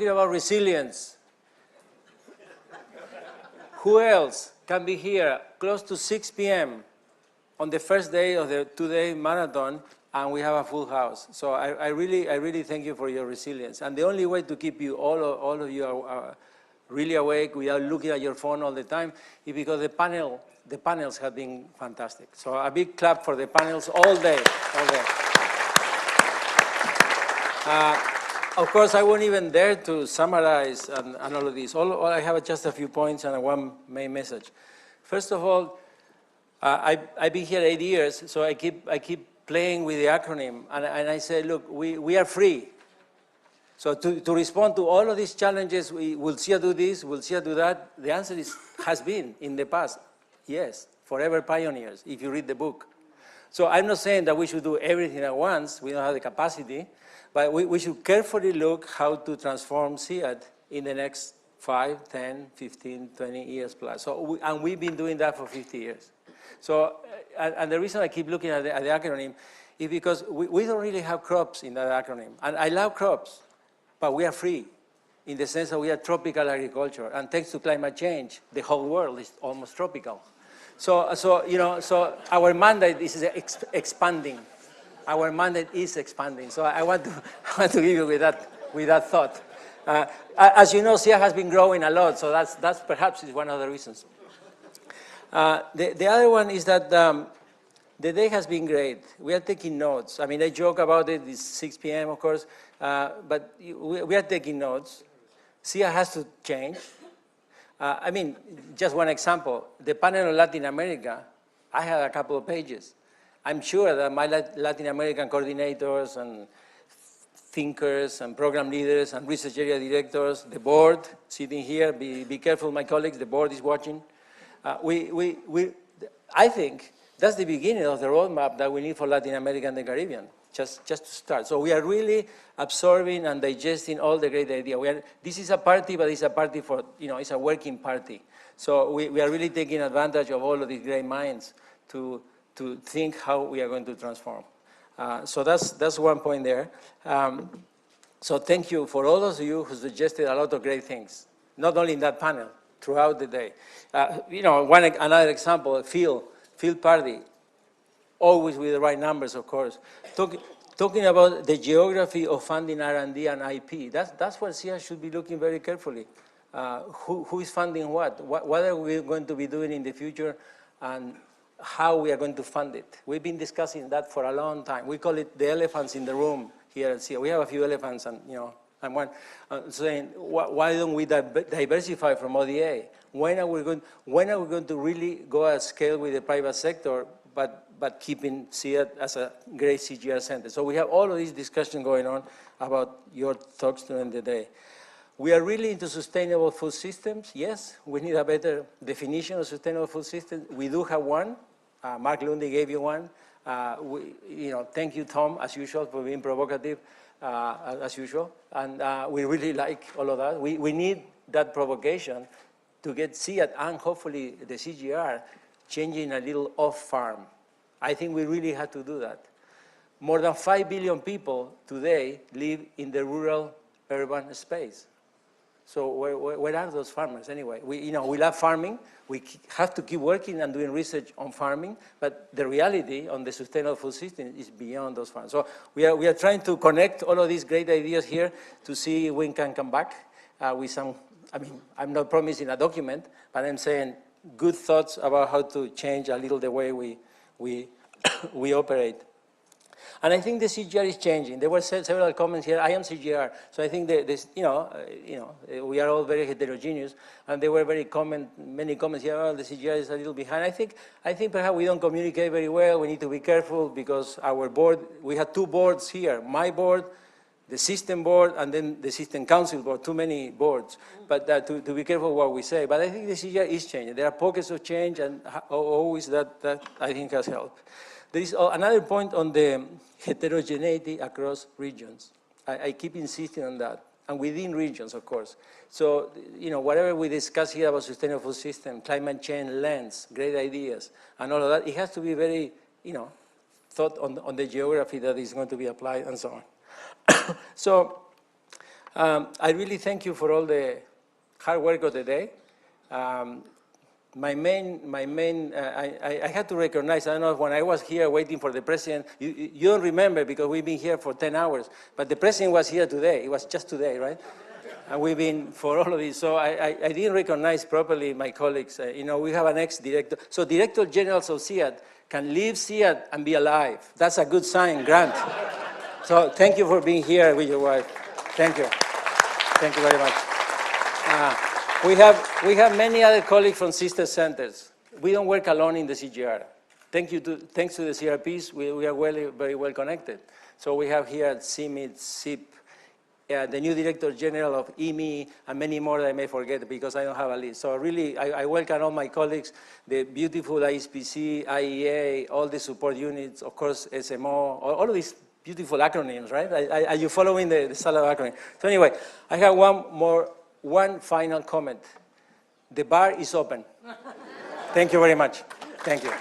Talking about resilience. Who else can be here close to 6 p.m. on the first day of the 2-day marathon, and we have a full house? So I really thank you for your resilience. And the only way to keep you, all of you are really awake without looking at your phone all the time is because the panels have been fantastic. So a big clap for the panels all day, all day. Of course, I won't even dare to summarize and all of this. All I have just a few points and one main message. First of all, I've been here 8 years, so I keep playing with the acronym, and I say, look, we are free. So to respond to all of these challenges, we'll see you do this, we'll see you do that. The answer has been in the past, yes, forever pioneers, if you read the book. So I'm not saying that we should do everything at once. We don't have the capacity. But we should carefully look how to transform CIAT in the next 5, 10, 15, 20 years plus. So and we've been doing that for 50 years. So, and the reason I keep looking at the acronym is because we don't really have crops in that acronym. And I love crops, but we are free in the sense that we are tropical agriculture. And thanks to climate change, the whole world is almost tropical. So our mandate is expanding. Our mandate is expanding. So I want to give you with that thought. As you know, CIAT has been growing a lot, so that's perhaps is one of the reasons. The other one is that the day has been great. We are taking notes. I mean, I joke about it. It's 6 p.m., of course, but we are taking notes. CIAT has to change. I mean, just one example. The panel on Latin America, I had a couple of pages. I'm sure that my Latin American coordinators and thinkers and program leaders and research area directors, the board sitting here, be careful, my colleagues, the board is watching. I think that's the beginning of the roadmap that we need for Latin America and the Caribbean, just to start. So we are really absorbing and digesting all the great ideas. This is a party, but it's a party for, it's a working party. So we are really taking advantage of all of these great minds to think how we are going to transform. So that's one point there. So thank you for all of you who suggested a lot of great things, not only in that panel, throughout the day. Another example, field party, always with the right numbers, of course. Talking about the geography of funding R&D and IP, that's where CIAT should be looking very carefully. Who is funding what? What are we going to be doing in the future, and how we are going to fund it? We've been discussing that for a long time. We call it the elephants in the room here at CIAT. We have a few elephants, and I'm one saying, why don't we diversify from ODA? When are we going to really go at scale with the private sector, but keeping CIAT as a great CGR center? So we have all of these discussions going on about your talks during the day. We are really into sustainable food systems. Yes, we need a better definition of sustainable food systems. We do have one. Mark Lundy gave you one. Thank you, Tom, as usual, for being provocative, as usual. And we really like all of that. We need that provocation to get CIAT and hopefully the CGR changing a little off-farm. I think we really have to do that. More than 5 billion people today live in the rural-urban space. So where are those farmers anyway? We love farming. We have to keep working and doing research on farming, but the reality on the sustainable food system is beyond those farms. So we are trying to connect all of these great ideas here to see when we can come back with some, I'm not promising a document, but I'm saying good thoughts about how to change a little the way we operate. And I think the CGR is changing. There were several comments here. I am CGR, so I think we are all very heterogeneous, and there were many comments here. Oh, the CGR is a little behind. I think perhaps we don't communicate very well. We need to be careful because our board. We have two boards here: my board, the system board, and then the system council board. Too many boards, but to be careful what we say. But I think the CGR is changing. There are pockets of change, and always that I think has helped. There is another point on the heterogeneity across regions. I keep insisting on that, and within regions, of course. So, whatever we discuss here about sustainable food system, climate change lens, great ideas, and all of that, it has to be very, thought on the geography that is going to be applied and so on. So, I really thank you for all the hard work of the day. I had to recognize, I don't know, when I was here waiting for the president, you don't remember because we've been here for 10 hours, but the president was here today. It was just today, right? And we've been for all of this. So I didn't recognize properly my colleagues. You know, we have an ex-director. So Director Generals of CIAT can leave CIAT and be alive. That's a good sign, Grant. So thank you for being here with your wife. Thank you. Thank you very much. We have many other colleagues from sister centers. We don't work alone in the CGR. Thanks to the CRPs, we are very well connected. So we have here at CIMIT, CIP, the new Director General of IMI, and many more that I may forget because I don't have a list. So really, I welcome all my colleagues, the beautiful ISPC, IEA, all the support units, of course, SMO, all of these beautiful acronyms, right? Are you following the salad acronym? So anyway, I have one final comment. The bar is open. Thank you very much. Thank you.